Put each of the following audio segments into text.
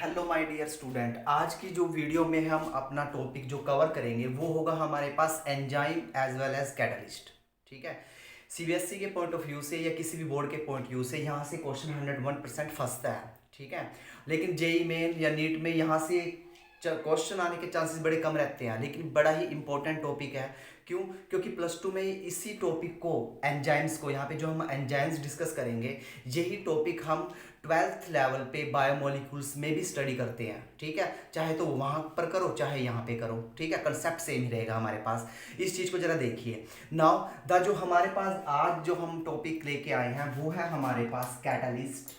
Hello my dear student, आज की जो वीडियो में हम अपना टॉपिक जो कवर करेंगे वो होगा हमारे पास enzyme as well as catalyst. ठीक है। सीबीएसई के पॉइंट ऑफ व्यू से या किसी भी बोर्ड के पॉइंट व्यू से यहाँ से क्वेश्चन 101% फंसता है। ठीक है। लेकिन जेई मेन या नीट में यहाँ से क्वेश्चन आने के चांसेस बड़े कम रहते हैं, लेकिन बड़ा ही इंपॉर्टेंट टॉपिक है। क्यों? क्योंकि प्लस टू में इसी टॉपिक को, एंजाइम्स को, यहाँ पे जो हम एंजाइम्स डिस्कस करेंगे, यही टॉपिक हम 12th लेवल पे बायोमोलिक्यूल्स में भी स्टडी करते हैं। ठीक है। चाहे तो वहाँ पर करो चाहे यहाँ पे करो, ठीक है, कंसेप्ट सेम ही रहेगा हमारे पास। इस चीज़ को जरा देखिए। नाउ द जो हमारे पास आज जो हम टॉपिक लेके आए हैं वो है हमारे पास catalyst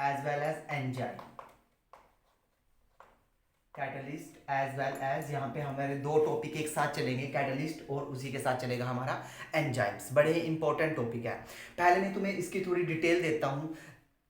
as well as enzyme. Catalyst as well as, यहाँ पे हमारे दो टॉपिक एक साथ चलेंगे, कैटलिस्ट और उसी के साथ चलेगा हमारा एंजाइम्स। बड़े इंपॉर्टेंट टॉपिक है। पहले मैं तुम्हें इसकी थोड़ी डिटेल देता हूँ।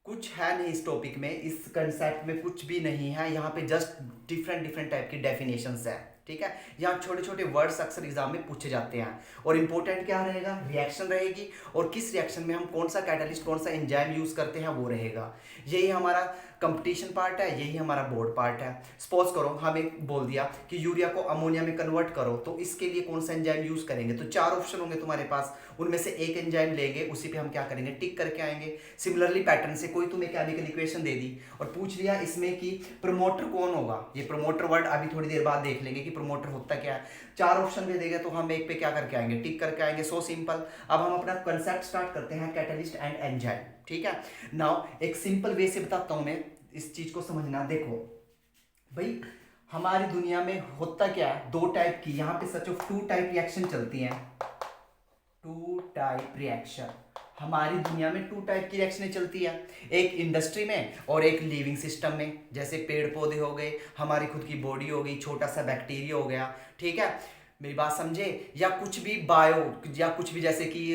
कुछ है नहीं इस टॉपिक में, इस कंसेप्ट में कुछ भी नहीं है। यहाँ पे जस्ट डिफरेंट डिफरेंट टाइप की डेफिनेशंस है। ठीक है। यहाँ छोटे छोटे वर्ड्स अक्सर एग्जाम में पूछे जाते हैं। और इंपॉर्टेंट क्या रहेगा? रिएक्शन रहेगी, और किस रिएक्शन में हम कौन सा कैटलिस्ट कौन सा एंजाइम यूज करते हैं वो रहेगा। यही हमारा कंपटीशन पार्ट है, यही हमारा बोर्ड पार्ट है। सपोज करो हमें बोल दिया कि यूरिया को अमोनिया में कन्वर्ट करो, तो इसके लिए कौन सा एंजाइम यूज करेंगे? तो चार ऑप्शन होंगे तुम्हारे पास, उनमें से एक एंजाइम लेंगे, उसी पे हम क्या करेंगे, टिक करके आएंगे। सिमिलरली पैटर्न से कोई तुम्हें केमिकल इक्वेशन दे दी और पूछ लिया इसमें कि प्रमोटर कौन होगा। ये प्रमोटर वर्ड अभी थोड़ी देर बाद देख लेंगे कि प्रमोटर होता क्या है। चार ऑप्शन दे देगा तो हम एक पे क्या करके आएंगे, टिक करके आएंगे। So simple. अब हम अपना कंसेप्ट स्टार्ट करते हैं, कैटलिस्ट एंड एंजाइम। ठीक है। नाउ एक सिंपल वे से बताता हूं मैं, इस चीज को समझना। देखो भाई, हमारी दुनिया में होता क्या है, दो टाइप की, यहाँ पे such of to type reaction चलती हैं। टू टाइप रिएक्शन हमारी दुनिया में, टू टाइप की रिएक्शनें चलती है, एक इंडस्ट्री में और एक लिविंग सिस्टम में। जैसे पेड़ पौधे हो गए, हमारी खुद की बॉडी हो गई, छोटा सा बैक्टीरिया हो गया। ठीक है, मेरी बात समझे? या कुछ भी बायो, या कुछ भी जैसे कि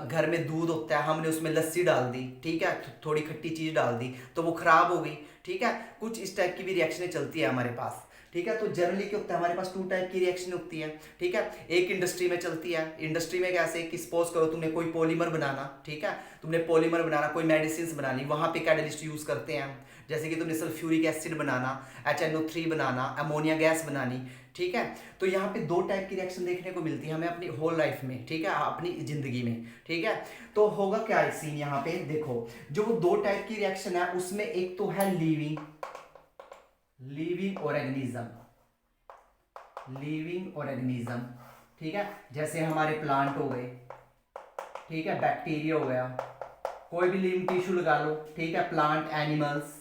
घर में दूध होता है, हमने उसमें लस्सी डाल दी, ठीक है, थोड़ी खट्टी चीज़ डाल दी तो वो खराब हो गई। ठीक है। कुछ इस टाइप की भी रिएक्शनें चलती है हमारे पास। ठीक है। तो जनरली क्या होता है, हमारे पास टू टाइप की रिएक्शन होती है। ठीक है। एक इंडस्ट्री में चलती है। इंडस्ट्री में कैसे कि सपोज करो तुमने कोई पॉलीमर बनाना, ठीक है, तुमने पॉलीमर बनाना, कोई मेडिसिन बनानी, वहां पे कैटलिस्ट यूज करते हैं। जैसे कि तुमने सल्फ्यूरिक एसिड बनाना, HNO3 बनाना, अमोनिया गैस बनानी। ठीक है। तो यहाँ पे दो टाइप की रिएक्शन देखने को मिलती है हमें अपनी होल लाइफ में। ठीक है, अपनी जिंदगी में। ठीक है। तो होगा क्या सीन, यहाँ पे देखो, जो वो दो टाइप की रिएक्शन है उसमें एक तो है लिविंग ऑर्गेनिज्म। लिविंग ऑर्गेनिज्म, ठीक है, जैसे हमारे प्लांट हो गए, ठीक है, बैक्टीरिया हो गया, कोई भी लिविंग टिश्यू लगा लो, ठीक है, प्लांट, एनिमल्स।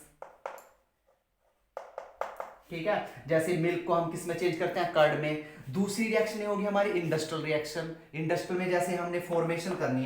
ठीक है। जैसे मिल्क को हम किस में चेंज करते हैं, कर्ड में। दूसरी रिएक्शन होगी हमारी इंडस्ट्रियल रिएक्शन। इंडस्ट्रियल में जैसे हमने फॉर्मेशन करनी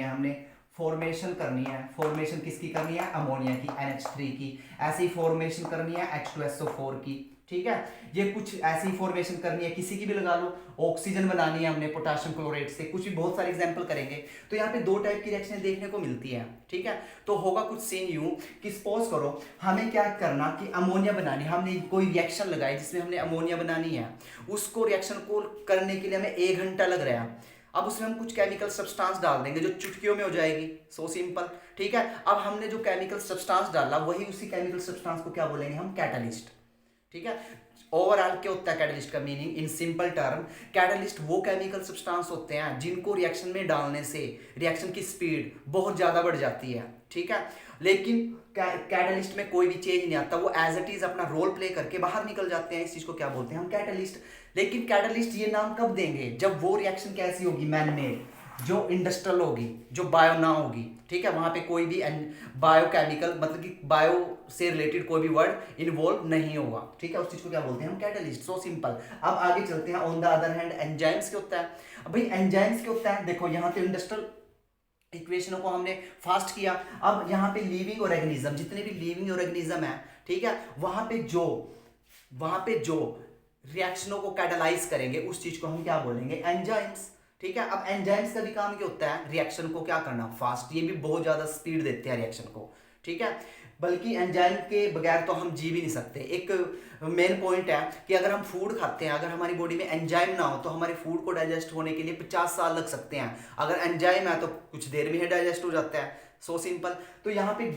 है, फॉर्मेशन किसकी करनी है, अमोनिया की, NH3 की। ऐसी फॉर्मेशन करनी है H2SO4 की। ठीक है। ये कुछ ऐसी फॉर्मेशन करनी है, किसी की भी लगा लो। ऑक्सीजन बनानी है हमने पोटेशियम क्लोराइड से, कुछ भी, बहुत सारे एग्जांपल करेंगे। तो यहाँ पे दो टाइप की रिएक्शन देखने को मिलती है। ठीक है। तो होगा कुछ सीन यूं कि सपोज करो हमें क्या करना कि अमोनिया बनानी, हमने कोई रिएक्शन लगाई जिसमें हमने अमोनिया बनानी है। उसको रिएक्शन को करने के लिए हमें 1 घंटा लग रहा है। अब उसमें हम कुछ केमिकल सब्सटेंस डाल देंगे जो चुटकियों में हो जाएगी। So simple. ठीक है। अब हमने जो केमिकल सब्सटेंस डाला वही, उसी केमिकल सब्सटेंस को क्या बोलेंगे हम, कैटलिस्ट। ठीक है। ओवरऑल क्या होता है कैटलिस्ट का meaning, in simple term, catalyst वो केमिकल सब्सटेंस होते हैं जिनको रिएक्शन में डालने से रिएक्शन की स्पीड बहुत ज्यादा बढ़ जाती है। ठीक है। लेकिन कैटलिस्ट में कोई भी चेंज नहीं आता, वो एज इट इज अपना रोल प्ले करके बाहर निकल जाते हैं। इस चीज को क्या बोलते हैं हम, कैटलिस्ट। लेकिन कैटलिस्ट ये नाम कब देंगे, जब वो रिएक्शन कैसी होगी, मैन मेड, जो इंडस्ट्रियल होगी, जो बायो ना होगी। ठीक है। वहां पे कोई भी बायोकेमिकल, मतलब कि बायो से रिलेटेड कोई भी वर्ड इन्वॉल्व नहीं होगा। ठीक है। उस चीज को क्या बोलते हैं हम, कैटलिस्ट। So simple. अब आगे चलते हैं। On the other hand enzymes क्या होता है? अब भाई एंजाइम्स क्या होता है, देखो यहाँ पे इंडस्ट्रियल इक्वेशनों को हमने फास्ट किया। अब यहाँ पे लिविंग ऑर्गेनिज्म, जितने भी लिविंग ऑर्गेनिज्म है, ठीक है, वहां पे जो रिएक्शनों को कैटलाइज करेंगे उस चीज को हम क्या बोलेंगे, एंजाइम्स। ठीक है। अब एंजाइम्स का भी काम क्या होता है, रिएक्शन को क्या करना, फास्ट। ये भी बहुत ज्यादा स्पीड देते हैं रिएक्शन को। ठीक है। बल्कि एंजाइम के बगैर तो हम जी भी नहीं सकते। एक मेन पॉइंट है कि अगर हम फूड खाते हैं, अगर हमारी बॉडी में एंजाइम ना हो तो हमारे फूड को डाइजेस्ट होने के लिए 50 साल लग सकते हैं। अगर एंजाइम है तो कुछ देर में ही डाइजेस्ट हो जाता है। So simple. तो यहाँ पे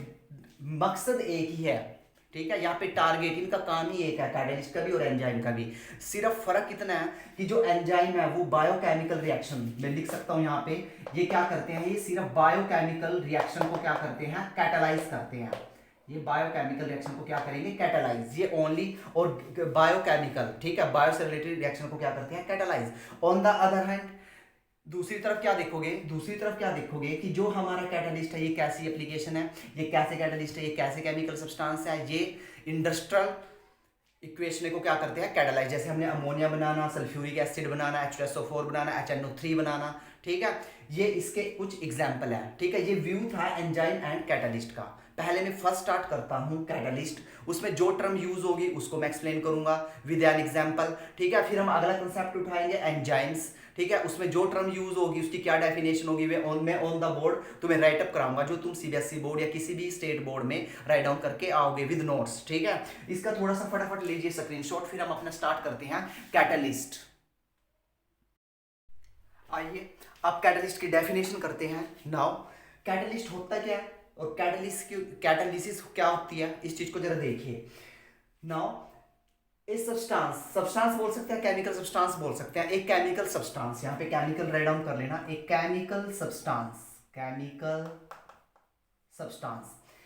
मकसद एक ही है, ठीक है। यहाँ पे टारगेट इनका काम ही एक है, कैटलिस्ट का भी और एंजाइम का भी। सिर्फ फर्क इतना है कि जो एंजाइम है वो बायोकेमिकल रिएक्शन, मैं लिख सकता हूँ यहाँ पे, ये क्या करते हैं, ये सिर्फ बायोकेमिकल रिएक्शन को क्या करते हैं, कैटालाइज करते हैं। ये बायोकेमिकल रिएक्शन को क्या करेंगे, कैटालाइज, ये ओनली और बायोकेमिकल, ठीक है, बायो से रिलेटेड रिएक्शन को क्या करते हैं, catalyse. On the other hand दूसरी तरफ क्या देखोगे कि जो हमारा कैटलिस्ट है ये कैसी एप्लीकेशन है, ये कैसे कैटलिस्ट है, ये कैसे केमिकल सब्सटेंस है, ये इंडस्ट्रियल इक्वेशन को क्या करते हैं, कैटालाइज। जैसे हमने अमोनिया बनाना, सल्फ्यूरिक एसिड बनाना, H2SO4 बनाना, HNO3 बनाना, ठीक है, ये इसके कुछ एग्जाम्पल है, ठीक है। ये व्यू था एंजाइम एंड कैटलिस्ट का। पहले मैं फर्स्ट स्टार्ट करता हूँ कैटलिस्ट, उसमें जो टर्म यूज होगी उसको मैं एक्सप्लेन करूंगा विद एन एग्जाम्पल, ठीक है। फिर हम अगला कंसेप्ट उठाएंगे एंजाइम्स, ठीक है, उसमें जो टर्म यूज होगी उसकी क्या डेफिनेशन होगी वे मैं ऑन द बोर्ड तुम्हें राइट अप कराऊंगा, जो तुम सीबीएसई बोर्ड या किसी भी स्टेट बोर्ड में राइट डाउन करके आओगे विद नोट्स, ठीक है। इसका थोड़ा सा फटाफट लीजिए स्क्रीनशॉट, फिर हम अपना स्टार्ट करते हैं कैटलिस्ट। आइए अब कैटलिस्ट की डेफिनेशन करते हैं। नाउ कैटलिस्ट होता क्या है और कैटलिसिस क्या होती है, इस चीज को जरा देखिए। नाउ इस सब्सटेंस बोल सकते हैं, केमिकल सब्सटेंस बोल सकते हैं। एक केमिकल सब्सटेंस, यहाँ पे केमिकल राइट डाउन कर लेना, एक केमिकल सब्सटेंस,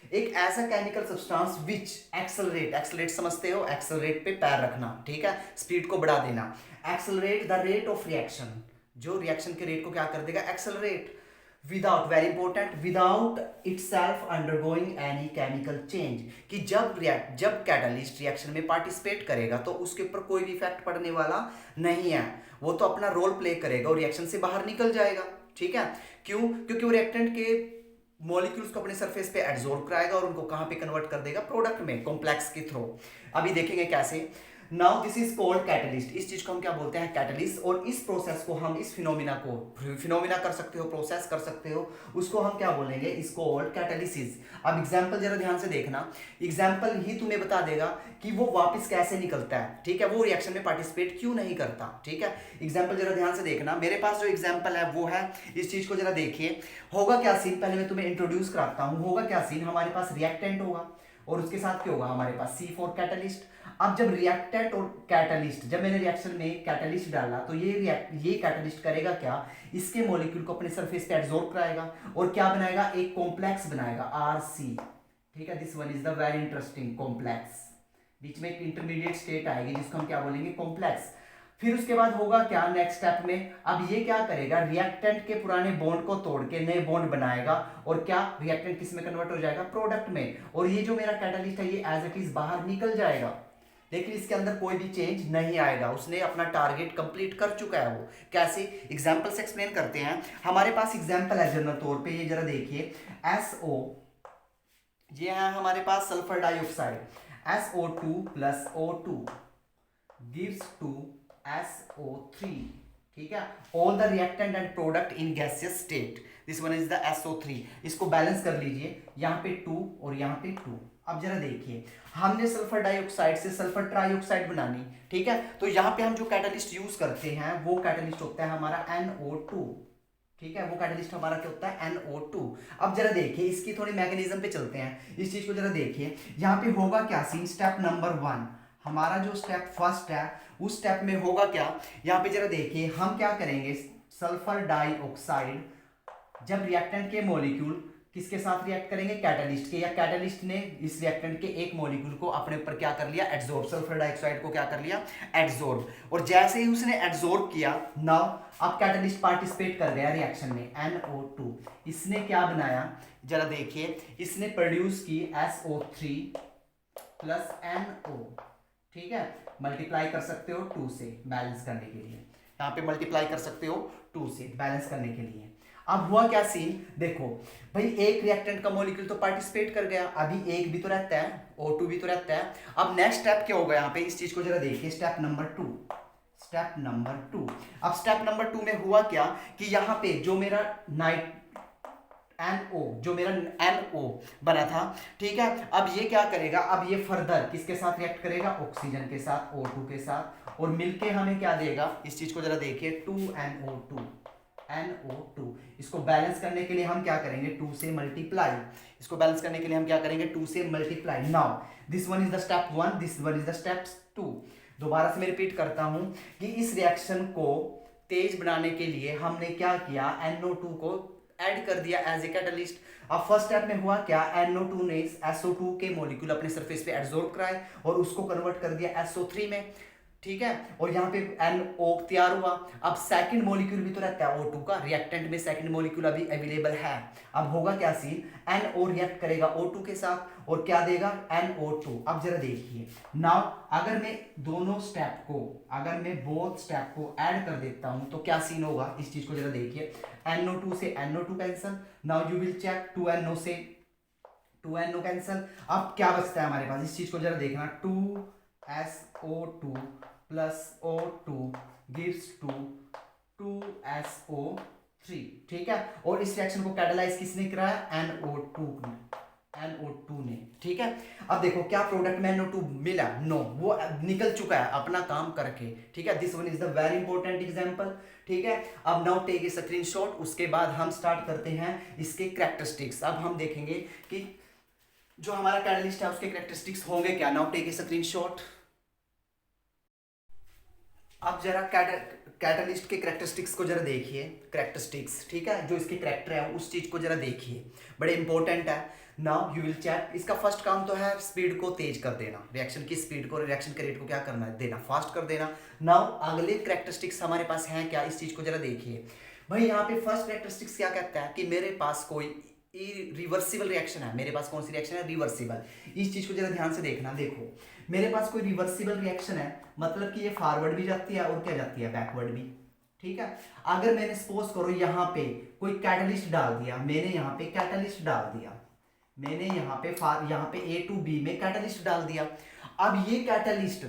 एक ऐसा केमिकल सब्सटेंस विच एक्सेलरेट समझते हो, एक्सेलरेट पे पैर रखना, ठीक है, स्पीड को बढ़ा देना। Accelerate the rate of reaction, जो रिएक्शन के रेट को क्या कर देगा, accelerate. Without, very important, without itself undergoing any chemical change, कि जब कैटलिस्ट रिएक्शन में पार्टिसिपेट करेगा तो उसके ऊपर कोई भी इफेक्ट पड़ने वाला नहीं है, वो तो अपना रोल प्ले करेगा और रिएक्शन से बाहर निकल जाएगा, ठीक है। क्यों? क्योंकि वो रिएक्टेंट के मॉलिक्यूल्स को अपने सरफेस पे एब्जॉर्ब कराएगा और उनको कहां पे कन्वर्ट कर देगा, प्रोडक्ट में, कॉम्प्लेक्स के थ्रू। अभी देखेंगे कैसे। Now this is called catalyst, इस चीज को हम क्या बोलते हैं, कैटलिस्ट। और इस प्रोसेस को हम, इस फिनोमिना कर सकते हो, प्रोसेस कर सकते हो, उसको हम क्या बोलेंगे, इस कॉल्ड कैटालिसिस। अब एग्जांपल जरा ध्यान से देखना, एग्जांपल ही तुम्हें बता देगा कि वो वापस कैसे निकलता है, ठीक है, वो रिएक्शन में पार्टिसिपेट क्यों नहीं करता, ठीक है। एग्जांपल जरा ध्यान से देखना, मेरे पास जो एग्जांपल है वो है, इस चीज को जरा देखिए। होगा क्या सीन, पहले मैं तुम्हें इंट्रोड्यूस कराता हूं। होगा क्या सीन, हमारे पास रिएक्टेंट होगा और उसके साथ क्या होगा, हमारे पास C4 कैटलिस्ट। अब जब रिएक्टेंट और कैटलिस्ट, जब मैंने रिएक्शन में कैटलिस्ट डाला तो ये कैटलिस्ट करेगा क्या, इसके मॉलिक्यूल को अपने सरफेस पे एब्जॉर्ब कराएगा और क्या बनाएगा, एक कॉम्प्लेक्स बनाएगा RC, ठीक है। This one is the very interesting complex, बीच में एक इंटरमीडिएट स्टेट आएगी जिसको हम क्या बोलेंगे, कॉम्प्लेक्स। फिर उसके बाद होगा क्या नेक्स्ट स्टेप में, अब ये क्या करेगा, रिएक्टेंट के पुराने बॉन्ड को तोड़ के नए बॉन्ड बनाएगा और क्या, रिएक्टेंट किस में कन्वर्ट हो जाएगा, प्रोडक्ट में। और ये जो मेरा कैटलिस्ट है ये एज इट इज बाहर निकल जाएगा, लेकिन इसके अंदर कोई भी चेंज नहीं आएगा, उसने अपना टारगेट कंप्लीट कर चुका है। वो कैसे, एग्जांपल से एक्सप्लेन करते हैं। हमारे पास एग्जांपल है जनरल तौर पे, ये जरा देखिए, SO, ये है हमारे पास sulphur dioxide, SO2 plus O2 gives to SO3, ठीक है। All the reactant and product in gaseous state, this one is the SO3। इसको बैलेंस कर लीजिए, यहाँ पे 2 और यहाँ पे 2। अब जरा देखिए, हमने सल्फर डाइऑक्साइड से सल्फर ट्राइऑक्साइड बनानी, ठीक है, तो यहाँ पे हम जो कैटलिस्ट यूज करते हैं वो कैटलिस्ट होता है हमारा NO2, ठीक है, वो कैटलिस्ट हमारा क्या होता है, NO2। अब जरा देखिए, इसकी थोड़ी मैकेनिज्म पे चलते हैं, इस चीज को जरा देखिए। यहाँ पे होगा क्या सीन, स्टेप नंबर 1, हमारा जो स्टेप फर्स्ट है उस स्टेप में होगा क्या, यहाँ पे जरा देखिए, हम क्या करेंगे, सल्फर डाइऑक्साइड जब रिएक्टेंट के मॉलिक्यूल किसके साथ रिएक्ट करेंगे, कैटलिस्ट के, या कैटलिस्ट ने इस रिएक्टेंट के एक मॉलिक्यूल को अपने ऊपर क्या कर लिया, एड्सॉर्ब, सल्फर डाइऑक्साइड को क्या कर लिया, एड्सॉर्ब। और जैसे ही उसने एड्सॉर्ब किया, नाउ अब कैटलिस्ट पार्टिसिपेट कर गया रिएक्शन में, NO2, इसने क्या बनाया, जरा देखिए, इसने प्रोड्यूस की SO3 प्लस NO, ठीक है, मल्टीप्लाई कर सकते हो 2 से बैलेंस करने के लिए, यहाँ पे मल्टीप्लाई कर सकते हो 2 से बैलेंस करने के लिए। अब हुआ क्या सीन, देखो भाई, एक रिएक्टेंट का मॉलिक्यूल तो पार्टिसिपेट कर गया, अभी एक भी तो रहता है, O2 भी तो रहता है। अब नेक्स्ट स्टेप क्या होगा, यहाँ पे इस चीज को जरा देखिए, स्टेप नंबर 2। अब स्टेप नंबर 2 में हुआ क्या कि यहाँ पे जो मेरा NO बना था, ठीक है, अब ये क्या करेगा, अब ये फर्दर किसके साथ रिएक्ट करेगा, ऑक्सीजन के साथ, O2 के साथ, और मिलके हमें क्या देगा, इस चीज को जरा देखिए, 2NO2, NO2। इसको बैलेंस करने के लिए हम क्या करेंगे, 2 से मल्टीप्लाई। इसको बैलेंस करने के लिए हम क्या करेंगे, 2 से multiply. Now this one is the step 1, this one is the step 2। दोबारा से मैं रिपीट करता हूं कि इस रिएक्शन को तेज बनाने के लिए हमने क्या किया, NO2 को ऐड कर दिया एज ए कैटलिस्ट। अब फर्स्ट स्टेप में हुआ क्या, NO2 ने SO2 के मॉलिक्यूल अपने सरफेस पे एब्जॉर्ब कराए और उसको कन्वर्ट कर दिया SO3 में, ठीक है, और यहाँ पे NO तैयार हुआ। अब सेकंड मॉलिक्यूल भी तो रहता है O2 का, रिएक्टेंट में सेकंड मॉलिक्यूल अभी अवेलेबल है। अब होगा क्या सीन, NO रिएक्ट करेगा O2 के साथ और क्या देगा, NO2। अब जरा देखिए, नाउ अगर मैं दोनों स्टेप को, अगर मैं बोथ स्टेप को ऐड कर देता हूं तो क्या सीन होगा, इस चीज को जरा देखिए। NO2 से NO2 cancel, now you will check 2NO से 2NO कैंसिल। अब क्या बचता है हमारे पास, इस चीज को जरा देखना, 2SO2 plus O2 gives 2SO3, ठीक है। और इस रिएक्शन को कैटलाइज किसने कराया, NO2 ने, ठीक है। अब देखो क्या प्रोडक्ट में NO2 मिला, नो, वो निकल चुका है अपना काम करके, ठीक है। This one is the very important example, ठीक है। अब नाउ टेक ए स्क्रीनशॉट, उसके बाद हम स्टार्ट करते हैं इसके कैरेक्टरिस्टिक्स। अब हम देखेंगे कि जो हमारा कैटलिस्ट है उसके कैरेक्टरिस्टिक्स होंगे क्या। Now take a screenshot. अब जरा कैटलिस्ट के कैरेक्टरिस्टिक्स को जरा देखिए, कैरेक्टरिस्टिक्स, ठीक है, जो इसके कैरेक्टर है उस चीज को जरा देखिए, बड़े इंपॉर्टेंट है। नाउ यू विल चेक, इसका फर्स्ट काम तो है स्पीड को तेज कर देना, रिएक्शन की स्पीड को, रिएक्शन के रेट को क्या करना है, देना, फास्ट कर देना। नाउ अगले कैरेक्टरिस्टिक्स हमारे पास हैं क्या, इस चीज को जरा देखिए। भाई यहाँ पे फर्स्ट कैरेक्टरिस्टिक्स क्या कहता है कि मेरे पास कोई रिवर्सिबल रिएक्शन है, मेरे पास कौन सी रिएक्शन है, रिवर्सिबल। इस चीज को जरा ध्यान से देखना, देखो मेरे पास कोई रिवर्सिबल रिएक्शन है, मतलब कि ये फॉरवर्ड भी जाती है और क्या जाती है, बैकवर्ड भी, ठीक है। अगर मैंने सपोज करो यहाँ पे कोई कैटलिस्ट डाल दिया, मैंने यहाँ पे कैटलिस्ट डाल दिया, मैंने यहाँ पे A to B में कैटलिस्ट डाल दिया। अब ये कैटलिस्ट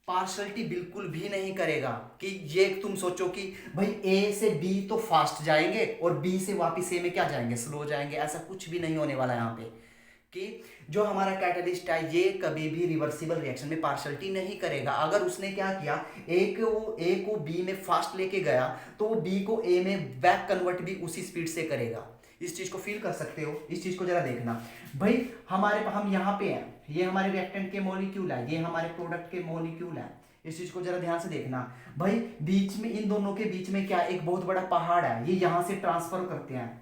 पार्शलिटी बिल्कुल भी नहीं करेगा कि ये तुम सोचो कि भाई A से B तो फास्ट जाएंगे और B से वापस A में क्या जाएंगे, स्लो जाएंगे, ऐसा कुछ भी नहीं होने वाला यहाँ पे। कि जो हमारा कैटलिस्ट है ये कभी भी रिवर्सिबल रिएक्शन में पार्शलिटी नहीं करेगा। अगर उसने क्या किया, A को B में फास्ट लेके गया तो वो B को A में बैक कन्वर्ट भी उसी स्पीड से करेगा। इस चीज को फील कर सकते हो, इस चीज को जरा देखना। भाई हम यहाँ पे हैं, ये हमारे रिएक्टेंट के मॉलिक्यूल है, ये हमारे प्रोडक्ट के मॉलिक्यूल है, इस चीज को जरा ध्यान से देखना। भाई बीच में, इन दोनों के बीच में क्या एक बहुत बड़ा पहाड़ है, ये यहाँ से ट्रांसफर करते हैं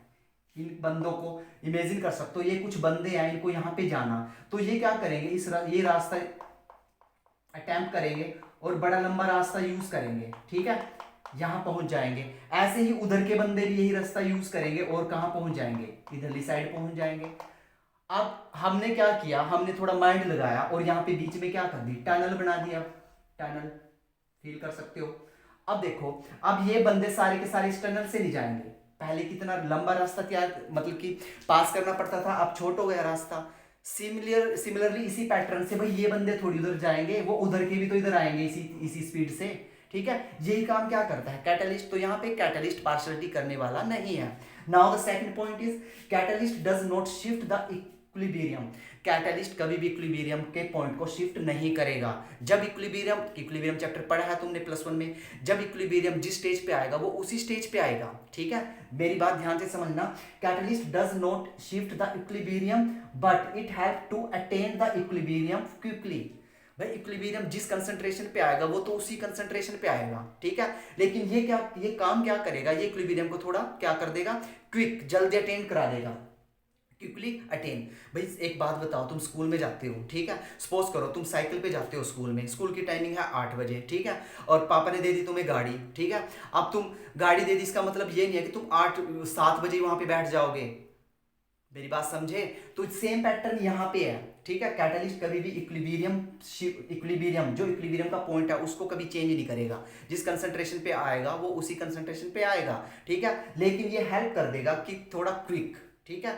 इन बंदों को, इमेजिन कर सकते हो ये कुछ बंदे हैं, इनको यहाँ पे जाना, तो ये क्या करेंगे, ये रास्ता अटेम्प्ट करेंगे और बड़ा लंबा रास्ता यूज करेंगे, ठीक है, यहां पहुंच जाएंगे। ऐसे ही उधर के बंदे भी यही रास्ता यूज करेंगे और कहां पहुंच जाएंगे, इधरली साइड पहुंच जाएंगे। अब हमने क्या किया, हमने थोड़ा माइंड लगाया और यहाँ पे बीच में क्या कर दी, टनल बना दिया, टनल, फील कर सकते हो। अब देखो, अब ये बंदे सारे के सारे इस टनल से नहीं जाएंगे, पहले कितना लंबा रास्ता तैयार मतलब कि पास करना पड़ता था, अब छोट हो गया रास्ता। सिमिलरली इसी पैटर्न से भाई ये बंदे थोड़ी उधर जाएंगे, वो उधर के भी तो इधर आएंगे इसी स्पीड से, ठीक है। यही काम क्या करता है कैटलिस्ट, तो यहाँ पे कैटलिस्ट पार्शलिटी करने वाला नहीं है। Now the second point is catalyst does not shift the equilibrium. Catalyst कभी भी इक्विलिब्रियम के पॉइंट को शिफ्ट नहीं करेगा। जब इक्विलिब्रियम चैप्टर पढ़ा है तुमने +1 में, जब इक्विलिब्रियम जिस स्टेज पे आएगा वो उसी स्टेज पे आएगा, ठीक है। मेरी बात ध्यान से समझना, catalyst does not shift the equilibrium but it help to attain the equilibrium quickly. भाई इक्विलिब्रियम जिस कंसंट्रेशन पे आएगा वो तो उसी कंसंट्रेशन पे आएगा, ठीक है, लेकिन ये काम क्या करेगा, ये इक्विलिब्रियम को थोड़ा क्या कर देगा, क्विक, जल्दी अटेन करा देगा, क्विकली अटेन। भाई एक बात बताओ, तुम स्कूल में जाते हो, ठीक है, सपोज करो तुम साइकिल पे जाते हो स्कूल में, स्कूल की टाइमिंग है 8 बजे, ठीक है, और पापा ने दे दी तुम्हें गाड़ी, ठीक है। अब तुम गाड़ी दे दी, इसका मतलब ये नहीं है कि तुम 7 बजे वहां पे बैठ जाओगे, मेरी बात समझे। तो सेम पैटर्न यहाँ पे है, ठीक है। कैटलिस्ट कभी भी इक्विलिब्रियम जो इक्विलिब्रियम का पॉइंट है उसको कभी चेंज नहीं करेगा, जिस कंसंट्रेशन पे आएगा वो उसी कंसंट्रेशन पे आएगा, ठीक है, लेकिन ये हेल्प कर देगा कि थोड़ा क्विक, ठीक है,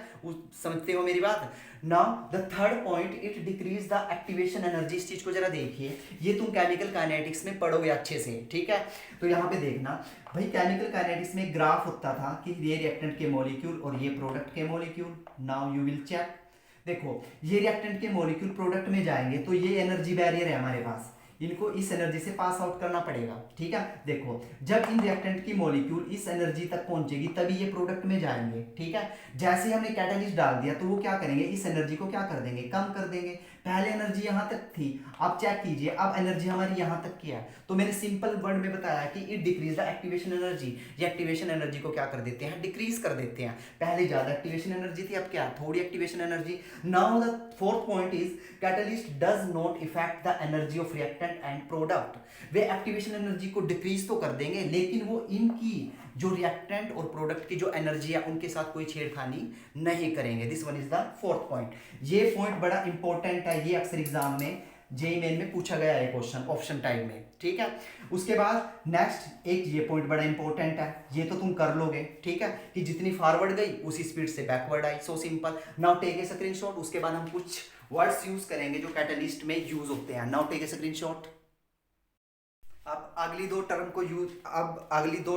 समझते हो मेरी बात। Now the third point, it decrease the activation energy. इस चीज को जरा देखिए, ये तुम केमिकल काइनेटिक्स में पढ़ोगे अच्छे से, ठीक है। तो यहाँ पे देखना भाई, केमिकल काइनेटिक्स में ग्राफ होता था कि ये रिएक्टेंट के मॉलिक्यूल और ये प्रोडक्ट के molecule. Now you will check, देखो ये रिएक्टेंट के मॉलिक्यूल प्रोडक्ट में जाएंगे तो ये एनर्जी बैरियर है हमारे पास, इनको इस एनर्जी से पास आउट करना पड़ेगा। ठीक है, देखो जब इन रिएक्टेंट की मॉलिक्यूल इस एनर्जी तक पहुंचेगी तभी ये प्रोडक्ट में जाएंगे। ठीक है, जैसे ही हमने कैटलिस्ट डाल दिया तो वो क्या करेंगे, इस एनर्जी को क्या कर देंगे, कम कर देंगे। पहले एनर्जी यहां तक थी, अब चेक कीजिए अब एनर्जी हमारी यहां तक की है। तो मैंने सिंपल वर्ड में बताया कि it decrease the activation energy. ये एक्टिवेशन एनर्जी को क्या कर देते हैं, डिक्रीज कर देते हैं। पहले ज्यादा एक्टिवेशन एनर्जी थी, अब क्या, थोड़ी activation energy. Now the fourth point is catalyst does not effect the energy of reactant and product. Way activation energy को डिक्रीज तो कर देंगे लेकिन वो इनकी जो रिएक्टेंट और प्रोडक्ट की जो एनर्जी है उनके साथ कोई छेड़खानी नहीं करेंगे। This one is the fourth point. ये पॉइंट बड़ा इंपॉर्टेंट है, ये अक्सर एग्जाम में जेईई मेन में पूछा गया है क्वेश्चन ऑप्शन टाइप में। ठीक है, उसके बाद नेक्स्ट एक ये पॉइंट बड़ा इंपॉर्टेंट है, ये तो तुम कर लोगे। ठीक है, कि जितनी फॉरवर्ड गई उसी स्पीड से बैकवर्ड आई, so simple. Now take a screenshot. उसके बाद हम कुछ वर्ड्स यूज करेंगे जो कैटलिस्ट में यूज होते हैं। Now take a screenshot. अब अगली दो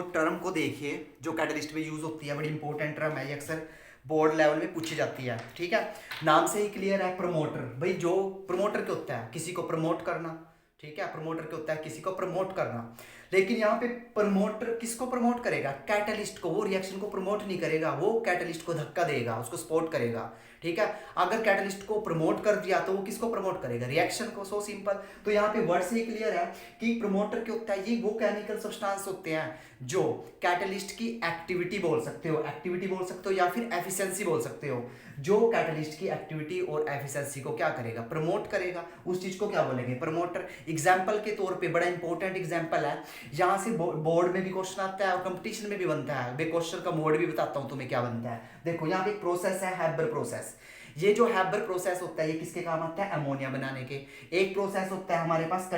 टर्म को देखिए जो कैटलिस्ट में यूज होती है, बड़ी इंपॉर्टेंट टर्म है, ये अक्सर बोर्ड लेवल में पूछी जाती है। ठीक है, नाम से ही क्लियर है, प्रमोटर। भाई जो प्रमोटर क्या होता है, किसी को प्रमोट करना। ठीक है, प्रमोटर क्या होता है, किसी को प्रमोट करना। लेकिन यहाँ पे प्रमोटर किसको प्रमोट करेगा, कैटलिस्ट को। वो रिएक्शन को प्रमोट नहीं करेगा, वो कैटलिस्ट को धक्का देगा, उसको सपोर्ट करेगा। ठीक है, अगर कैटलिस्ट को प्रमोट कर दिया तो वो किसको प्रमोट करेगा, रिएक्शन को। So simple. तो यहाँ पे वर्ड से ही क्लियर है कि प्रमोटर क्या होता है, ये वो केमिकल सब्सटेंस होते हैं जो कैटलिस्ट की एक्टिविटी बोल सकते हो या फिर एफिशिएंसी बोल सकते हो, जो कैटलिस्ट की एक्टिविटी और एफिशिएंसी को क्या करेगा, प्रमोट करेगा। उस चीज को क्या बोलेंगे, प्रमोटर। एग्जाम्पल के तौर पे बड़ा इंपॉर्टेंट एग्जाम्पल है, यहाँ से बोर्ड में भी क्वेश्चन आता है और कंपटीशन में भी बनता है। मैं क्वेश्चन का मोड भी बताता हूँ तुम्हें क्या बनता है। देखो यहाँ पे एक प्रोसेस है, हैबर प्रोसेस। ये जो हैबर प्रोसेस होता है ये किसके काम आता है, अमोनिया बनाने के। एक प्रोसेस होता है हमारे पास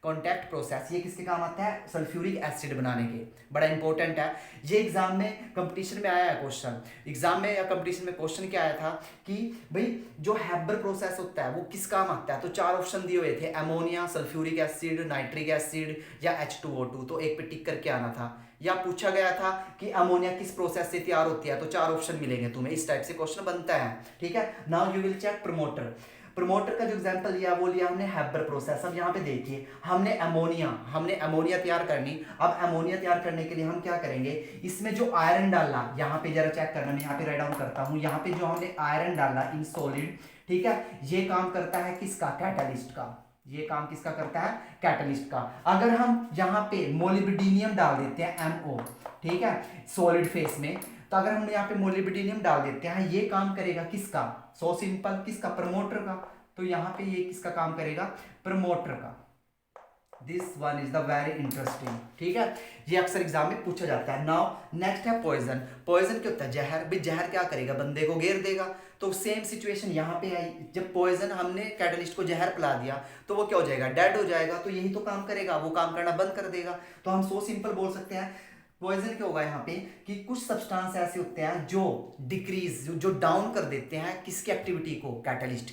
कॉन्टैक्ट प्रोसेस, ये किसके काम आता है, सल्फ्यूरिक एसिड बनाने के। बड़ा इंपॉर्टेंट है, ये एग्जाम में कंपटीशन में आया है क्वेश्चन। एग्जाम में या कंपटीशन में क्वेश्चन क्या आया था कि भाई जो हैबर प्रोसेस होता है वो किस काम आता है। तो 4 ऑप्शन दिए हुए थे, ammonia, sulphuric acid, nitric acid या H2O2। तो एक पे टिक करके आना था। या पूछा गया था कि अमोनिया किस प्रोसेस से तैयार होती है, तो 4 ऑप्शन मिलेंगे तुम्हें। इस टाइप से क्वेश्चन बनता है। ठीक है, now you will check promoter का जो एग्जांपल लिया वो लिया हमने हैबर प्रोसेस। अब यहाँ पे देखिए हमने अमोनिया तैयार करनी। अब अमोनिया तैयार करने के लिए हम क्या करेंगे, इसमें जो आयरन डाला, यहाँ पे जरा चेक करना, मैं यहाँ पे राइट डाउन करता हूँ। यहाँ पे जो हमने आयरन डाला इन सॉलिड, ठीक है, ये काम करता है किसका, कैटलिस्ट का। ये काम किसका करता है, कैटलिस्ट का। अगर हम यहाँ पे मोलिब्डेनम डाल देते हैं MO, ठीक है, सॉलिड फेस में, तो अगर हम यहाँ पे मोलिब्डेनम डाल देते हैं, ये काम करेगा किसका, सो सिंपल, किसका, प्रमोटर का। तो यहाँ पे ये किसका काम करेगा, प्रमोटर का। This one is the very interesting. ठीक है, ये अक्सर एग्जाम में पूछा जाता है। नाउ नेक्स्ट है पॉइजन। पॉइजन क्या होता है, जहर। भाई जहर क्या करेगा, बंदे को घेर देगा। तो सेम सिचुएशन यहाँ पे आई, जब पॉइजन हमने कैटलिस्ट को जहर पिला दिया तो वो क्या हो जाएगा, डेड हो जाएगा। तो यही तो काम करेगा, वो काम करना बंद कर देगा। तो हम सो सिंपल बोल सकते हैं पॉइजन क्या होगा यहाँ पे कि कुछ सब्सटेंस ऐसे होते हैं जो डिक्रीज, जो डाउन कर देते हैं किसकी एक्टिविटी को, कैटलिस्ट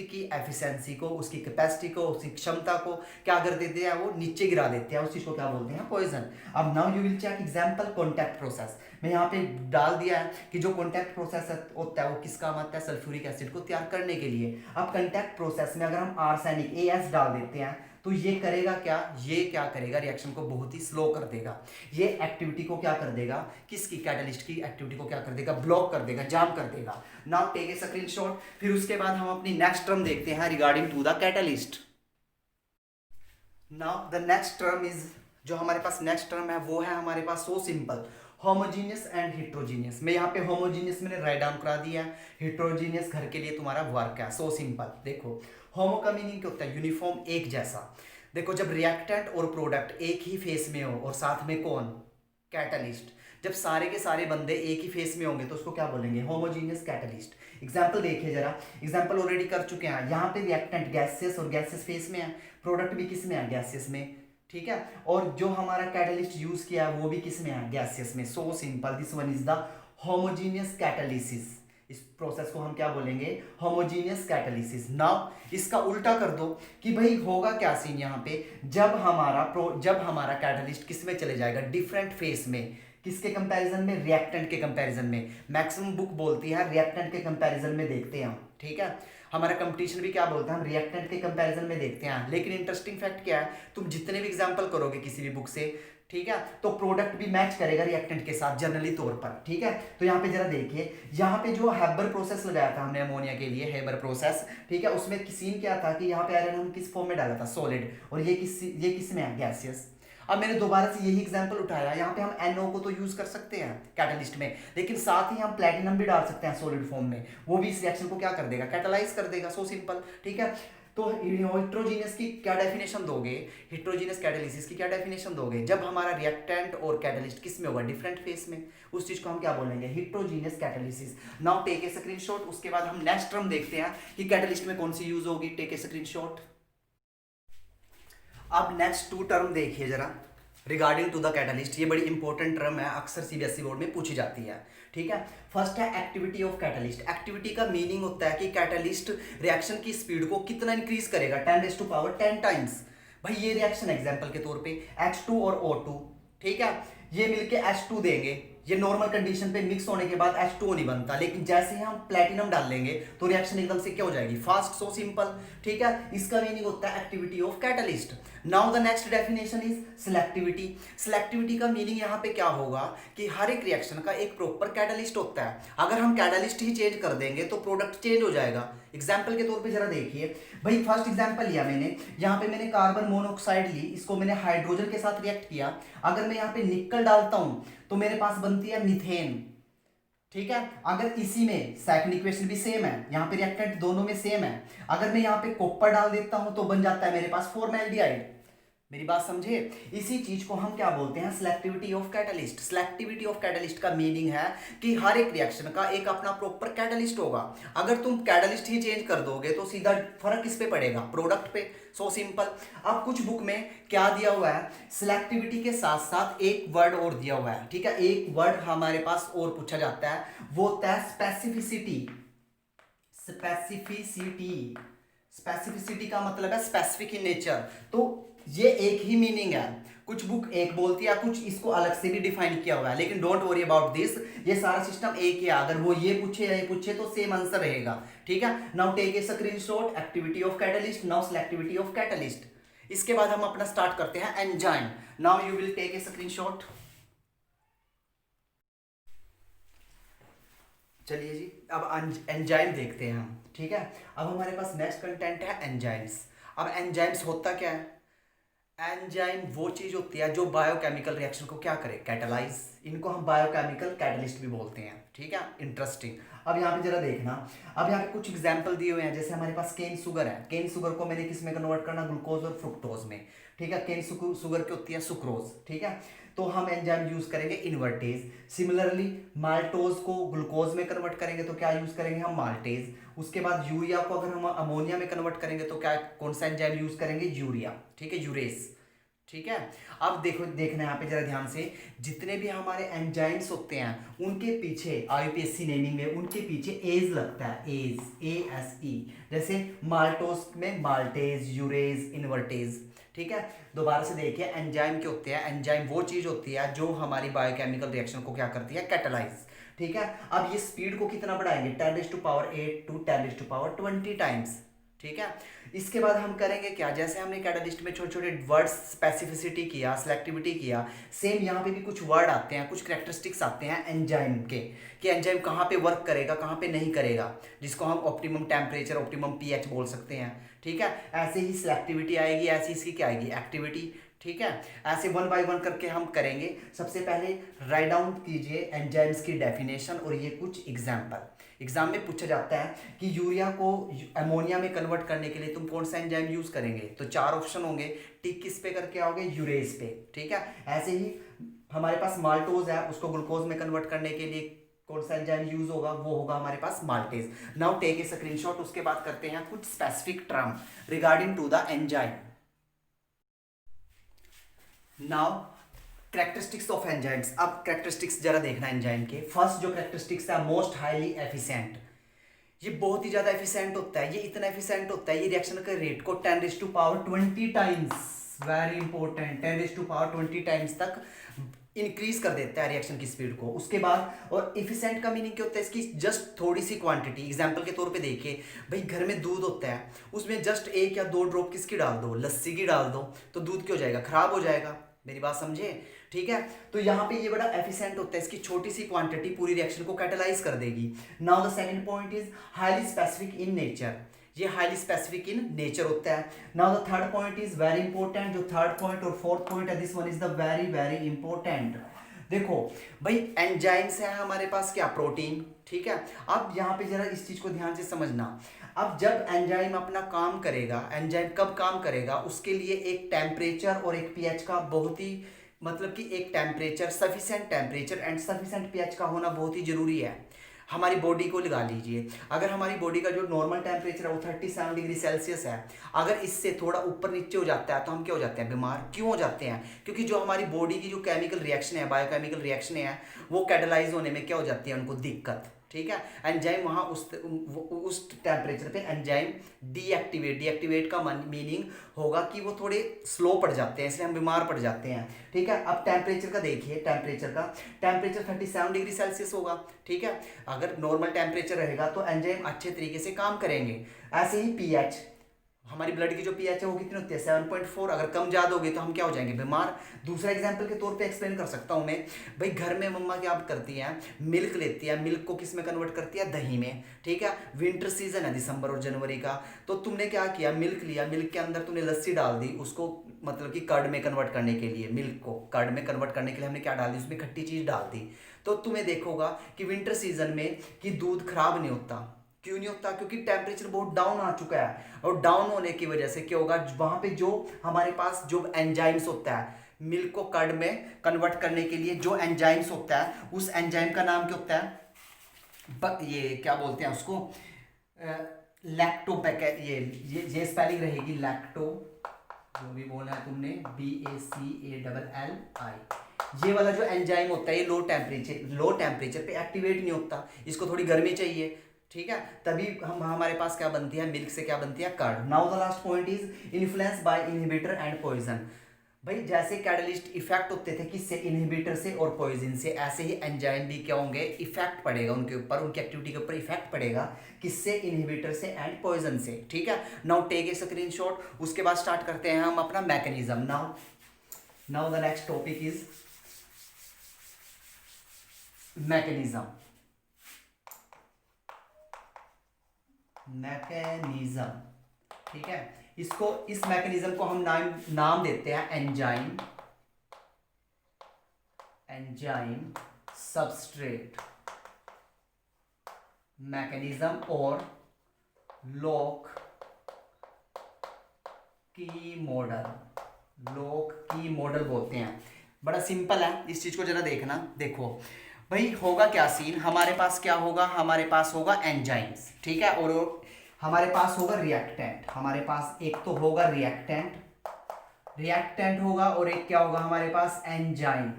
की एफिशिएंसी को, उसकी कैपेसिटी को, उसकी क्षमता को क्या कर देते हैं, वो नीचे गिरा देते हैं। उस चीज को क्या बोलते हैं, पॉइजन। अब now you will check example contact process. मैं यहाँ पे डाल दिया है कि जो कॉन्टैक्ट प्रोसेस होता है वो किस काम आता है, सल्फ्यूरिक एसिड को तैयार करने के लिए। अब कॉन्टैक्ट प्रोसेस में अगर हम आर्सेनिक AS डाल देते हैं तो ये करेगा क्या, ये क्या करेगा, रिएक्शन को बहुत ही स्लो कर देगा। ये एक्टिविटी को क्या कर देगा, किसकी, कैटलिस्ट की एक्टिविटी को क्या कर देगा, ब्लॉक कर देगा, जाम कर देगा। Now take a screenshot. फिर उसके बाद हम अपनी नेक्स्ट टर्म देखते हैं regarding to the catalyst. Now the next term is, जो हमारे पास नेक्स्ट टर्म है वो है हमारे पास so simple, homogeneous and heterogeneous. मैं यहाँ पे होमोजीनियस मैंने राइट डाउन करा दिया है, हिट्रोजीनियस घर के लिए तुम्हारा वर्क है। So simple. देखो होमो का मीनिंग क्या होता है, यूनिफॉर्म, एक जैसा। देखो जब रिएक्टेंट और प्रोडक्ट एक ही फेस में हो और साथ में कौन, कैटलिस्ट, जब सारे के सारे बंदे एक ही फेस में होंगे तो उसको क्या बोलेंगे, होमोजीनियस कैटलिस्ट। एग्जाम्पल देखिए जरा, एग्जाम्पल ऑलरेडी कर चुके हैं। यहाँ पे रिएक्टेंट गैसियस और गैसियस फेस में है, प्रोडक्ट भी किस में है, गैसियस में। ठीक है, और जो हमारा कैटलिस्ट यूज किया है वो भी किस में है, गैसियस में। So simple, this one is the homogeneous catalysis. इस प्रोसेस को हम क्या बोलेंगे, होमोजीनियस कैटालिसिस। नाउ इसका उल्टा कर दो कि भाई होगा क्या सीन यहाँ पे, जब हमारा कैटालिस्ट किस में चले जाएगा, डिफरेंट फेस में। किसके कंपैरिजन में? रिएक्टेंट के कंपैरिजन में। मैक्सिमम बुक बोलती है रिएक्टेंट के कंपैरिजन में देखते हैं हम, ठीक है। हमारा कंपटीशन भी क्या बोलता है? हम रिएक्टेंट के कंपैरिजन में देखते हैं। लेकिन इंटरेस्टिंग फैक्ट क्या है, तुम जितने भी एग्जाम्पल करोगे किसी भी बुक से, ठीक है, तो प्रोडक्ट भी मैच करेगा रिएक्टेंट के साथ जनरली तौर पर, ठीक है। तो यहाँ पे जरा देखिए, यहाँ पे जो हैबर प्रोसेस लगाया था हमने अमोनिया के लिए, हैबर प्रोसेस, ठीक है, उसमें सीन क्या था कि यहाँ पे आयरन हम किस फॉर्म में डाला था? सॉलिड। और ये किस में है? गैसियस। अब मैंने दोबारा से यही एग्जांपल उठाया, यहाँ पे हम NO को तो यूज कर सकते हैं कैटलिस्ट में, लेकिन साथ ही हम प्लेटिनम भी डाल सकते हैं सॉलिड फॉर्म में, वो भी इस रिएक्शन को क्या कर देगा? कैटलाइज कर देगा। सो सिंपल, ठीक है। तो हेट्रोजीनियस की क्या डेफिनेशन दोगे? हेट्रोजीनियस कैटालिसिस की क्या डेफिनेशन दोगे? जब हमारा रिएक्टेंट और कैटलिस्ट किस में होगा? डिफरेंट फेस में। उस चीज को हम क्या बोलेंगे? Heterogeneous catalysis. Now take a screenshot. उसके बाद हम नेक्स्ट टर्म देखते हैं कि कैटलिस्ट में कौन सी यूज होगी। Take a screenshot. अब नेक्स्ट 2 टर्म देखिए जरा रिगार्डिंग टू द कैटलिस्ट। ये बड़ी इंपॉर्टेंट टर्म है, अक्सर CBSE बोर्ड में पूछी जाती है, ठीक है। फर्स्ट है एक्टिविटी ऑफ कैटलिस्ट। एक्टिविटी का मीनिंग होता है कि कैटलिस्ट रिएक्शन की स्पीड को कितना इंक्रीज करेगा? 10⁻10 टाइम्स। भाई ये रिएक्शन एग्जांपल के तौर पे H2 और O2, ठीक है, ये मिलके H2 देंगे। ये नॉर्मल कंडीशन पे मिक्स होने के बाद H2O नहीं बनता, लेकिन जैसे ही हम प्लेटिनम डाल लेंगे तो रिएक्शन एकदम से क्या हो जाएगी? फास्ट। सो सिंपल, ठीक है। इसका मीनिंग होता है activity of catalyst. Now the next definition is selectivity. Selectivity का मीनिंग यहाँ पे क्या होगा कि हर एक रिएक्शन का एक प्रॉपर कैटलिस्ट होता है। अगर हम कैटलिस्ट ही चेंज कर देंगे तो प्रोडक्ट चेंज हो जाएगा। एग्जाम्पल के तौर पे जरा देखिए, भाई फर्स्ट एग्जाम्पल लिया मैंने, यहाँ पे मैंने कार्बन मोनोऑक्साइड ली, इसको मैंने हाइड्रोजन के साथ रिएक्ट किया। अगर मैं यहाँ पे निकल डालता हूं तो मेरे पास बनती है मीथेन, ठीक है। अगर इसी में सेकंड इक्वेशन भी सेम है, यहाँ पे रिएक्टेंट दोनों में सेम है, अगर मैं यहाँ पे कॉपर डाल देता हूं तो बन जाता है मेरे पास फॉर्मेल्डिहाइड। मेरी बात समझे? इसी चीज को हम क्या बोलते हैं? Selectivity of catalyst. Selectivity of catalyst का मीनिंग है कि हर एक रिएक्शन का एक अपना प्रॉपर कैटलिस्ट होगा। अगर तुम कैटलिस्ट ही चेंज कर दोगे तो सीधा फर्क किस पे पड़ेगा? प्रोडक्ट पे। So simple. अब कुछ बुक में क्या दिया हुआ है? सिलेक्टिविटी के साथ साथ एक वर्ड और दिया हुआ है, ठीक है। एक वर्ड हमारे पास और पूछा जाता है, वो होता है स्पेसिफिसिटी। स्पेसिफिसिटी। स्पेसिफिसिटी का मतलब है स्पेसिफिक इन नेचर। तो ये एक ही मीनिंग है, कुछ बुक एक बोलती है, कुछ इसको अलग से भी डिफाइन किया हुआ है, लेकिन डोंट वरी अबाउट दिस, ये सारा सिस्टम एक ही है। अगर वो ये पूछे या ये पूछे तो सेम आंसर रहेगा, ठीक है। Now take a screenshot. Activity of catalyst, now selectivity of catalyst. इसके बाद हम अपना स्टार्ट करते हैं enzyme. Now you will take a screenshot. चलिए जी, अब एंजाइम देखते हैं हम, ठीक है। अब हमारे पास नेक्स्ट कंटेंट है एंजाइम्स। अब एंजाइम्स होता क्या है? एंजाइम वो चीज होती है जो बायोकेमिकल रिएक्शन को क्या करे? कैटलाइज। इनको हम बायोकेमिकल कैटलिस्ट भी बोलते हैं, ठीक है। इंटरेस्टिंग। अब यहाँ पे जरा देखना, अब यहाँ पे कुछ एग्जांपल दिए हुए हैं, जैसे हमारे पास केन शुगर है। केन शुगर को मैंने किस में कन्वर्ट करना? ग्लूकोज और फ्रुक्टोज में, ठीक है। केन शुगर की होती है सुक्रोज, ठीक है। तो हम एंजाइम यूज करेंगे इन्वर्टेज। सिमिलरली माल्टोज को ग्लूकोज में कन्वर्ट करेंगे तो क्या यूज करेंगे? हम माल्टेज। उसके बाद यूरिया को अगर हम अमोनिया में कन्वर्ट करेंगे तो क्या, कौन सा एंजाइम यूज करेंगे? यूरिया, ठीक है, यूरेस, ठीक है। अब देखो, देखना यहाँ पे जरा ध्यान से, जितने भी हमारे एंजाइम्स होते हैं उनके पीछे IUPAC नेमिंग में उनके पीछे एज लगता है, एज, ASE। जैसे माल्टोज में माल्टेज, यूरेज, इन्वर्टेज, ठीक है। दोबारा से देखिए, एंजाइम क्या होते हैं? एंजाइम वो चीज होती है जो हमारी बायोकेमिकल रिएक्शन को क्या करती है? कैटलाइज, ठीक है। अब ये स्पीड को कितना बढ़ाएंगे? 10⁸ टू 10⁻20 टाइम्स, ठीक है। इसके बाद हम करेंगे क्या? जैसे हमने कैटलिस्ट में छोटे छोटे वर्ड्स स्पेसिफिसिटी किया, सिलेक्टिविटी किया, सेम यहाँ पे भी कुछ वर्ड आते हैं, कुछ कैरेक्टरिस्टिक्स आते हैं एंजाइम के, कि एंजाइम कहाँ पे वर्क करेगा, कहाँ पे नहीं करेगा, जिसको हम ऑप्टिमम टेम्परेचर, ऑप्टिमम pH बोल सकते हैं, ठीक है। ऐसे ही सिलेक्टिविटी आएगी, ऐसी इसकी क्या आएगी? एक्टिविटी, ठीक है। ऐसे 1 बाय 1 करके हम करेंगे। सबसे पहले राइट डाउन कीजिए एंजाइम्स की डेफिनेशन और ये कुछ एग्जाम्पल। एग्जाम में पूछा जाता है कि यूरिया को अमोनिया में कन्वर्ट करने के लिए तुम कौन सा एंजाइम यूज करेंगे? तो 4 ऑप्शन होंगे, टिक किस पे करके आओगे? यूरेज पे, ठीक है। ऐसे ही हमारे पास माल्टोज है, उसको ग्लूकोज में कन्वर्ट करने के लिए कौन सा एंजाइम यूज होगा? वो होगा हमारे पास maltase. Now take a screenshot. उसके बाद करते हैं कुछ specific term regarding to the enzyme. Now characteristics of enzymes. अब कैरेक्टरिस्टिक्स जरा देखना एंजाइम के। फर्स्ट जो कैरेक्टरिस्टिक्स है, मोस्ट हाईली एफिशिएंट। ये बहुत ही ज्यादा एफिशिएंट होता है। ये इतना एफिशिएंट होता है, ये रिएक्शन के रेट को 10⁻20 टाइम्स, वेरी इंपॉर्टेंट, 10⁻20 टाइम्स तक इंक्रीज कर देता है रिएक्शन की स्पीड को। उसके बाद और इफिशिएंट का मीनिंग क्या होता है इसकी, जस्ट थोड़ी सी क्वांटिटी। एग्जांपल के तौर पे देखिए भाई, घर में दूध होता है, उसमें जस्ट 1 या 2 ड्रॉप किसकी डाल दो, लस्सी की डाल दो, तो दूध क्या हो जाएगा, खराब हो जाएगा। मेरी बात समझे, ठीक है। तो यहाँ पे ये बड़ा एफिशिएंट होता है, इसकी छोटी सी क्वांटिटी पूरी रिएक्शन को कैटेलाइज कर देगी। Now the second point is highly specific in nature, ये हाईली स्पेसिफिक इन नेचर होता है। Now the third point is very important, जो थर्ड पॉइंट और फोर्थ पॉइंट है, this one is the very very important. देखो भाई, enzymes है हमारे पास क्या, प्रोटीन, ठीक है। अब यहाँ पे जरा इस चीज को ध्यान से समझना। अब जब एंजाइम अपना काम करेगा, एंजाइम कब काम करेगा, उसके लिए एक टेम्परेचर और एक पीएच का बहुत ही, मतलब कि एक temperature, sufficient temperature and sufficient pH का होना बहुत ही जरूरी है। हमारी बॉडी को लगा लीजिए, अगर हमारी बॉडी का जो नॉर्मल टेम्परेचर है वो 37 डिग्री सेल्सियस है, अगर इससे थोड़ा ऊपर नीचे हो जाता है तो हम क्या हो जाते हैं, बीमार। क्यों हो जाते हैं, क्योंकि जो हमारी बॉडी की जो केमिकल रिएक्शन है, बायोकेमिकल रिएक्शन है, वो कैटलाइज होने में क्या हो जाती है, उनको दिक्कत, ठीक है। एंजाइम वहाँ उस टेम्परेचर पे एंजाइम डीएक्टिवेट का मीनिंग होगा कि वो थोड़े स्लो पड़ जाते हैं, इसलिए हम बीमार पड़ जाते हैं, ठीक है। अब टेम्परेचर का देखिए, टेम्परेचर 37 डिग्री सेल्सियस होगा, ठीक है। अगर नॉर्मल टेम्परेचर रहेगा तो एंजाइम अच्छे तरीके से काम करेंगे। ऐसे ही पीएच, हमारी ब्लड की जो पीएच है वो कितनी होती है, 7.4। अगर कम ज्यादा होगी तो हम क्या हो जाएंगे, बीमार। दूसरा एग्जांपल के तौर पे एक्सप्लेन कर सकता हूं मैं, भाई घर में मम्मा क्या करती हैं, मिल्क लेती है, मिल्क को किस में कन्वर्ट करती है, दही में, ठीक है। विंटर सीजन है दिसंबर और जनवरी का, तो तुमने क्या किया, मिल्क लिया, मिल्क के अंदर तुमने लस्सी डाल दी, उसको मतलब कि कर्ड में कन्वर्ट करने के लिए, मिल्क को कर्ड में कन्वर्ट करने के लिए हमने क्या डाल दी, उसमें खट्टी चीज डाल दी। तो तुम्हें देखोगा कि विंटर सीजन में कि दूध खराब नहीं होता। क्यों नहीं होता, क्योंकि टेम्परेचर बहुत डाउन आ चुका है, और डाउन होने की वजह से क्या होगा, वहां पे जो हमारे पास जो एंजाइम्स होता है, मिल्क को कर्ड में कन्वर्ट करने के लिए जो एंजाइम्स होता है, उस एंजाइम का नाम क्या होता है, ये क्या बोलते हैं उसको, लैक्टो, ये स्पेलिंग रहेगी लैक्टो, जो भी बोला है तुमने, BACALL। ये वाला जो एंजाइम होता है ये लो टेम्परेचर पे एक्टिवेट नहीं होता, इसको थोड़ी गर्मी चाहिए, ठीक है। तभी हम हमारे पास क्या बनती है, मिल्क से क्या बनती है, curd. Now the last point is influence by inhibitor and poison. भाई जैसे कैटलिस्ट इफेक्ट होते थे किससे, इनहिबिटर से और पॉइजन से, ऐसे ही एंजाइम भी क्या होंगे, इफेक्ट पड़ेगा उनके ऊपर, उनकी एक्टिविटी के ऊपर इफेक्ट पड़ेगा, किससे, इनहिबिटर से एंड पॉइजन से, ठीक है। नाउ टेक ए स्क्रीनशॉट, उसके बाद स्टार्ट करते हैं हम अपना mechanism. Now the next topic is mechanism. Mechanism, ठीक है। इस मैकेनिज्म को हम नाम देते हैं एंजाइम सबस्ट्रेट मैकेनिज्म और लॉक की मॉडल बोलते हैं। बड़ा सिंपल है, इस चीज को जरा देखना। देखो भाई, होगा क्या सीन, हमारे पास क्या होगा, हमारे पास होगा एंजाइम्स, ठीक है, और हमारे पास होगा रिएक्टेंट। हमारे पास एक तो होगा रिएक्टेंट होगा, और एक क्या होगा हमारे पास, एंजाइम।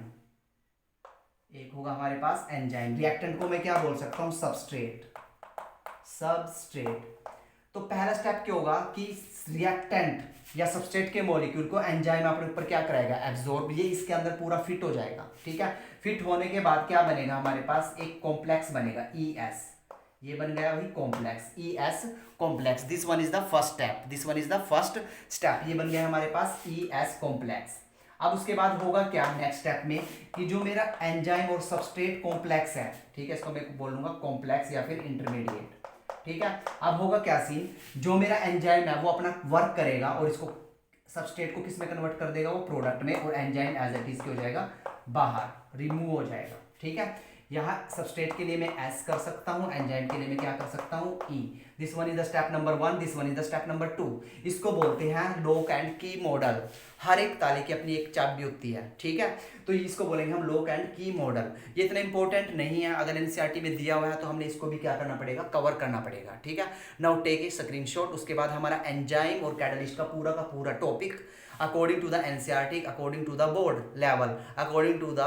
एक होगा हमारे पास एंजाइम। रिएक्टेंट को मैं क्या बोल सकता हूं, सबस्ट्रेट। तो पहला स्टेप क्या होगा कि रिएक्टेंट या सबस्ट्रेट के मॉलिक्यूल को एंजाइम अपने ऊपर क्या कराएगा, एब्जॉर्ब, ये इसके अंदर पूरा फिट हो जाएगा, ठीक है। फिट होने के बाद क्या बनेगा हमारे पास, एक कॉम्प्लेक्स बनेगा, ES। ये बन गया वही complex, ES complex. This one is the first step, ये बन गया हमारे पास ES कॉम्प्लेक्स। अब उसके बाद होगा क्या नेक्स्ट स्टेप में, कि जो मेरा एंजाइम और सबस्ट्रेट कॉम्प्लेक्स है, ठीक है, इसको मैं बोलूंगा कॉम्प्लेक्स या फिर इंटरमीडिएट, ठीक है। अब होगा क्या सीन, जो मेरा एंजाइम है वो अपना वर्क करेगा और इसको सबस्ट्रेट को किस में कन्वर्ट कर देगा, वो प्रोडक्ट में, और एंजाइम एज इट इज हो जाएगा बाहर, रिमूव हो जाएगा, ठीक है। यहाँ सबस्ट्रेट के लिए मैं S कर सकता हूँ, एंजाइम के लिए मैं क्या कर सकता हूँ, E। This one is the step number 1, this one is the step number 2। इसको बोलते हैं लॉक एंड की मॉडल। हर एक ताले की अपनी एक चाबी होती है, ठीक है, तो इसको बोलेंगे हम लॉक एंड की मॉडल। ये इतना इंपॉर्टेंट नहीं है, अगर NCERT में दिया हुआ है तो हमने इसको भी क्या करना पड़ेगा, कवर करना पड़ेगा, ठीक है। Now take a screenshot. उसके बाद हमारा एंजाइम और कैटलिस्ट का पूरा topic according to the NCERT, according to the board level, according to the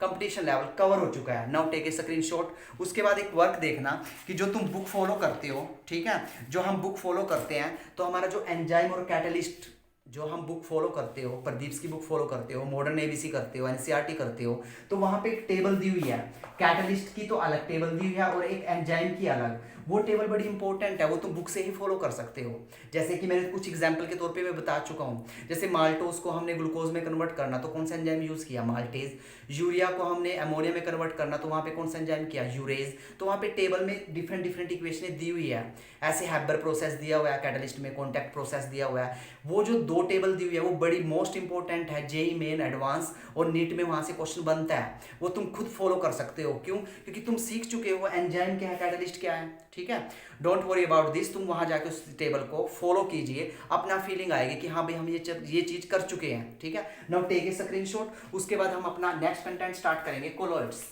competition level cover हो चुका है। Now take a screenshot. उसके बाद एक वर्क देखना कि जो तुम बुक फॉलो करते हो, ठीक है, जो हम बुक फॉलो करते हैं, तो हमारा जो एंजाइम और कैटलिस्ट जो हम बुक फॉलो करते हो, प्रदीप्स की बुक फॉलो करते हो, मॉडर्न एबीसी करते हो, एनसीईआरटी करते हो, तो वहाँ पे एक टेबल दी हुई है। कैटलिस्ट की तो अलग टेबल दी हुई है और एक एंजाइम की अलग। वो टेबल बड़ी इंपॉर्टेंट है, वो तुम बुक से ही फॉलो कर सकते हो। जैसे कि मैंने कुछ एग्जाम्पल के तौर पे मैं बता चुका हूँ। जैसे माल्टोज को हमने ग्लूकोज में कन्वर्ट करना तो कौन सा एंजाइम यूज़ किया, माल्टेज। यूरिया को हमने अमोनिया में कन्वर्ट करना तो वहाँ पे कौन सा एंजाइम किया, यूरेज। तो वहाँ पे टेबल में डिफरेंट डिफरेंट इक्वेशनें दी हुई है। ऐसे हैबर प्रोसेस दिया हुआ है, कैटलिस्ट में कॉन्टैक्ट प्रोसेस दिया हुआ है। वो जो दो टेबल दी हुई है वो बड़ी मोस्ट इंपॉर्टेंट है, जेई मेन, एडवांस और नीट में वहाँ से क्वेश्चन बनता है। वो तुम खुद फॉलो कर सकते हो। क्यों? क्योंकि तुम सीख चुके हो एंजाइम क्या है, कैटलिस्ट क्या है। ठीक है, डोंट वरी अबाउट दिस। तुम वहाँ जाके उस टेबल को फॉलो कीजिए, अपना फीलिंग आएगी कि हाँ भाई हम ये चीज़ कर चुके हैं। ठीक है, नाउ टेक ए स्क्रीनशॉट। उसके बाद हम अपना नेक्स्ट कंटेंट स्टार्ट करेंगे, कोलॉइड्स।